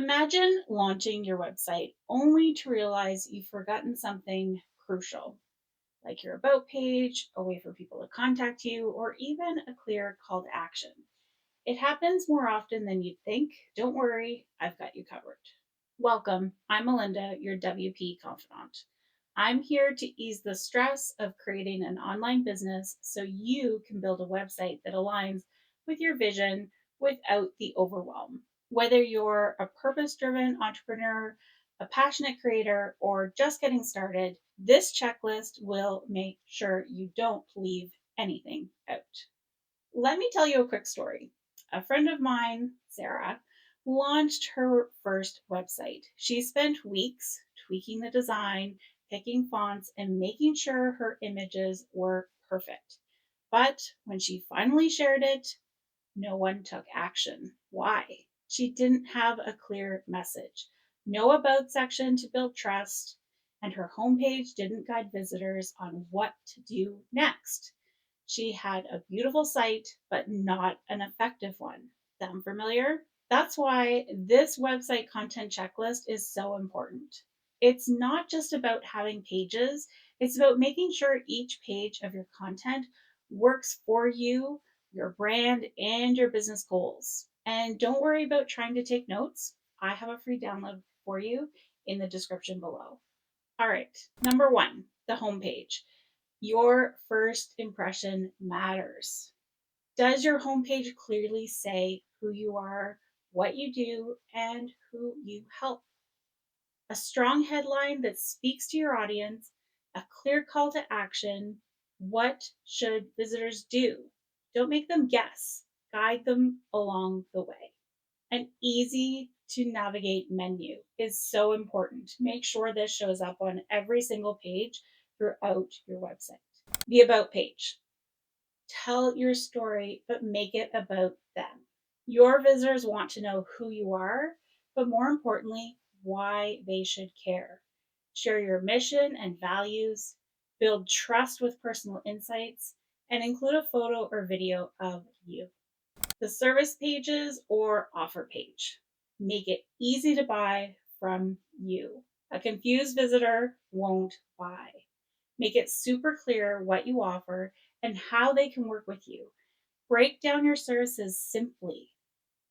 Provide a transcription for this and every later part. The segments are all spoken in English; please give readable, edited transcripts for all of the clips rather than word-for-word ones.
Imagine launching your website only to realize you've forgotten something crucial, like your about page, a way for people to contact you, or even a clear call to action. It happens more often than you'd think. Don't worry, I've got you covered. Welcome, I'm Malinda, your WP confidant. I'm here to ease the stress of creating an online business so you can build a website that aligns with your vision without the overwhelm. Whether you're a purpose driven entrepreneur, a passionate creator, or just getting started, this checklist will make sure you don't leave anything out. Let me tell you a quick story. A friend of mine, Sarah, launched her first website. She spent weeks tweaking the design, picking fonts, and making sure her images were perfect. But when she finally shared it, no one took action. Why? She didn't have a clear message, no about section to build trust, and her homepage didn't guide visitors on what to do next. She had a beautiful site, but not an effective one. Sound familiar? That's why this website content checklist is so important. It's not just about having pages, it's about making sure each page of your content works for you, your brand, and your business goals. And don't worry about trying to take notes. I have a free download for you in the description below. All right, number one, the homepage. Your first impression matters. Does your homepage clearly say who you are, what you do, and who you help? A strong headline that speaks to your audience, a clear call to action. What should visitors do? Don't make them guess, guide them along the way. An easy to navigate menu is so important. Make sure this shows up on every single page throughout your website. The About page. Tell your story, but make it about them. Your visitors want to know who you are, but more importantly, why they should care. Share your mission and values, build trust with personal insights, and include a photo or video of you. The service pages or offer page. Make it easy to buy from you. A confused visitor won't buy. Make it super clear what you offer and how they can work with you. Break down your services simply.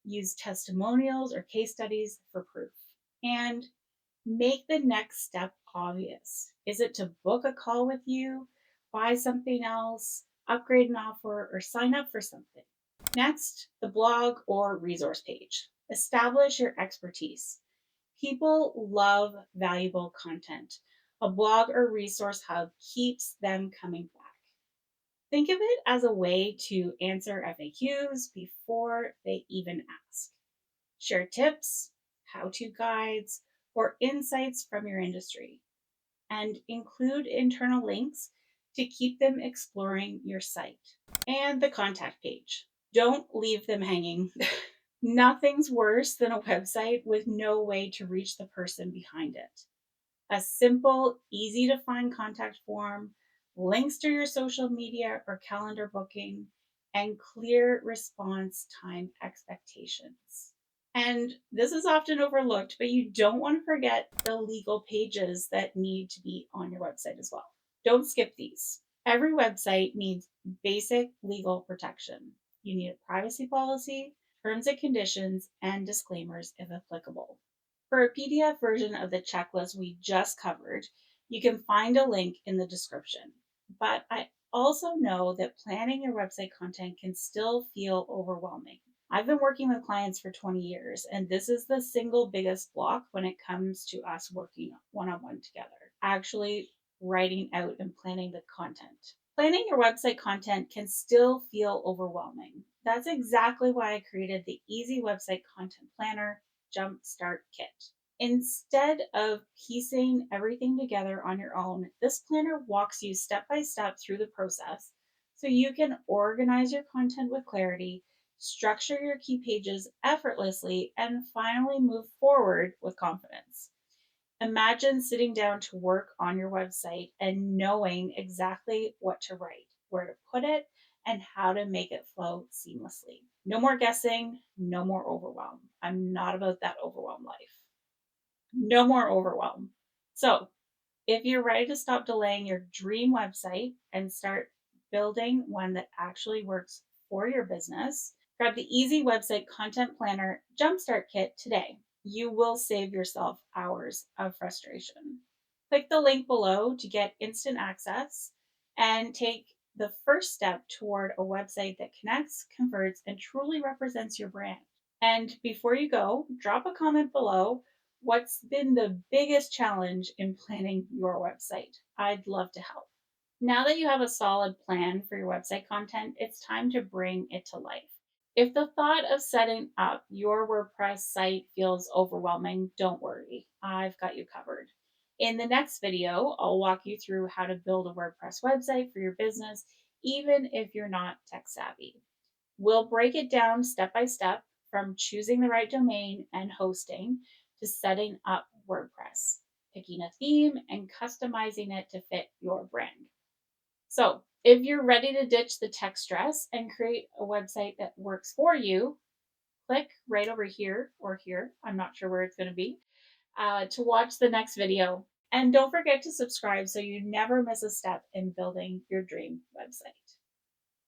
Use testimonials or case studies for proof. And make the next step obvious. Is it to book a call with you, buy something else, upgrade an offer, or sign up for something? Next, the blog or resource page. Establish your expertise. People love valuable content. A blog or resource hub keeps them coming back. Think of it as a way to answer FAQs before they even ask. Share tips, how to guides, or insights from your industry, and include internal links to keep them exploring your site. And the contact page. Don't leave them hanging. Nothing's worse than a website with no way to reach the person behind it. A simple, easy to find contact form, links to your social media or calendar booking, and clear response time expectations. And this is often overlooked, but you don't want to forget the legal pages that need to be on your website as well. Don't skip these. Every website needs basic legal protection. You need a privacy policy, terms and conditions, and disclaimers if applicable. For a PDF version of the checklist we just covered, you can find a link in the description. But I also know that planning your website content can still feel overwhelming. I've been working with clients for 20 years, and this is the single biggest block when it comes to us working one on one together, actually writing out and planning the content. Planning your website content can still feel overwhelming. That's exactly why I created the Easy Website Content Planner Jumpstart Kit. Instead of piecing everything together on your own, this planner walks you step by step through the process so you can organize your content with clarity, structure your key pages effortlessly, and finally move forward with confidence. Imagine sitting down to work on your website and knowing exactly what to write, where to put it, and how to make it flow seamlessly. No more guessing, no more overwhelm. I'm not about that overwhelm life. No more overwhelm. So, if you're ready to stop delaying your dream website and start building one that actually works for your business, grab the Easy Website Content Planner Jumpstart Kit today. You will save yourself hours of frustration. Click the link below to get instant access and take the first step toward a website that connects, converts, and truly represents your brand. And before you go, drop a comment below. What's been the biggest challenge in planning your website? I'd love to help. Now that you have a solid plan for your website content, it's time to bring it to life. If the thought of setting up your WordPress site feels overwhelming, don't worry. I've got you covered. In the next video, I'll walk you through how to build a WordPress website for your business, even if you're not tech savvy. We'll break it down step by step from choosing the right domain and hosting to setting up WordPress, picking a theme, and customizing it to fit your brand. So, if you're ready to ditch the tech stress and create a website that works for you, click right over here or here. I'm not sure where it's going to be to watch the next video. And don't forget to subscribe so you never miss a step in building your dream website.